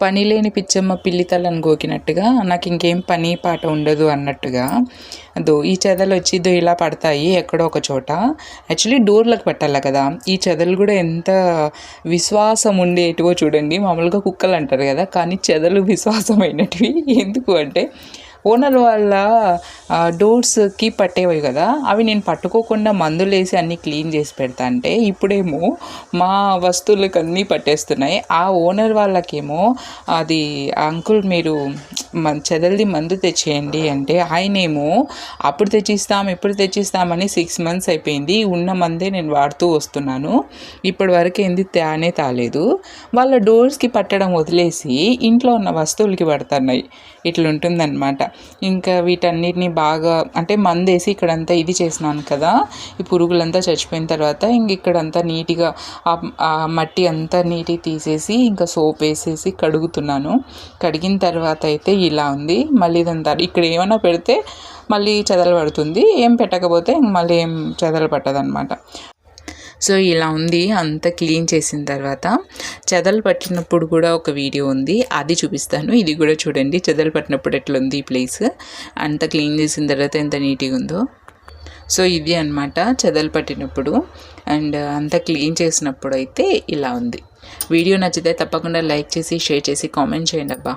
పని లేని పిచ్చమ్మ పిల్లి తలని గోకినట్టుగా నాకు ఇంకేం పని పాట ఉండదు అన్నట్టుగా ఈ చెదలు వచ్చి ఇలా పడతాయి ఎక్కడో ఒక చోట. యాక్చువల్లీ డోర్లకు పెట్టాలి కదా. ఈ చెదలు కూడా ఎంత విశ్వాసం ఉండేటివో చూడండి. మామూలుగా కుక్కలు అంటారు కదా, కానీ చెదలు విశ్వాసమైనటివి. ఎందుకు అంటే ఓనర్ వాళ్ళ డోర్స్కి పట్టేవి కదా, అవి నేను పట్టుకోకుండా మందులేసి అన్నీ క్లీన్ చేసి పెడతా అంటే ఇప్పుడేమో మా వస్తువులకు అన్నీ పట్టేస్తున్నాయి. ఆ ఓనర్ వాళ్ళకేమో అది అంకుల్ మీరు చెదల్ది మందు తెచ్చేయండి అంటే ఆయనేమో అప్పుడు తెచ్చిస్తాం ఇప్పుడు తెచ్చిస్తామని 6 months అయిపోయింది. ఉన్న మందే నేను వాడుతూ వస్తున్నాను, ఇప్పటి వరకు ఏంది తానే తాలేదు. వాళ్ళ డోర్స్కి పట్టడం వదిలేసి ఇంట్లో ఉన్న వస్తువులకి పడుతున్నాయి. ఇట్లుంటుందన్నమాట. ఇంకా వీటన్నిటిని బాగా అంటే మందేసి ఇక్కడంతా ఇది చేసినాను కదా, ఈ పురుగులంతా చచ్చిపోయిన తర్వాత ఇంక ఇక్కడంతా నీట్గా ఆ మట్టి అంతా నీట్గా తీసేసి ఇంకా సోప్ వేసేసి కడుగుతున్నాను. కడిగిన తర్వాత అయితే ఇలా ఉంది. మళ్ళీ ఇదంతా ఇక్కడ ఏమైనా పెడితే మళ్ళీ చెదలు పడుతుంది, ఏం పెట్టకపోతే మళ్ళీ ఏం చెదలు పట్టదనమాట. సో ఇలా ఉంది. అంతా క్లీన్ చేసిన తర్వాత చెదలు పట్టినప్పుడు కూడా ఒక వీడియో ఉంది, అది చూపిస్తాను. ఇది కూడా చూడండి, చెదలు పట్టినప్పుడు ఎట్లుంది ఈ ప్లేస్. అంతా క్లీన్ చేసిన తర్వాత ఎంత నీట్గా ఉందో. సో ఇది అనమాట చెదలు పట్టినప్పుడు. అండ్ అంతా క్లీన్ చేసినప్పుడు అయితే ఇలా ఉంది. వీడియో నచ్చితే తప్పకుండా లైక్ చేసి షేర్ చేసి కామెంట్ చేయండి అబ్బా.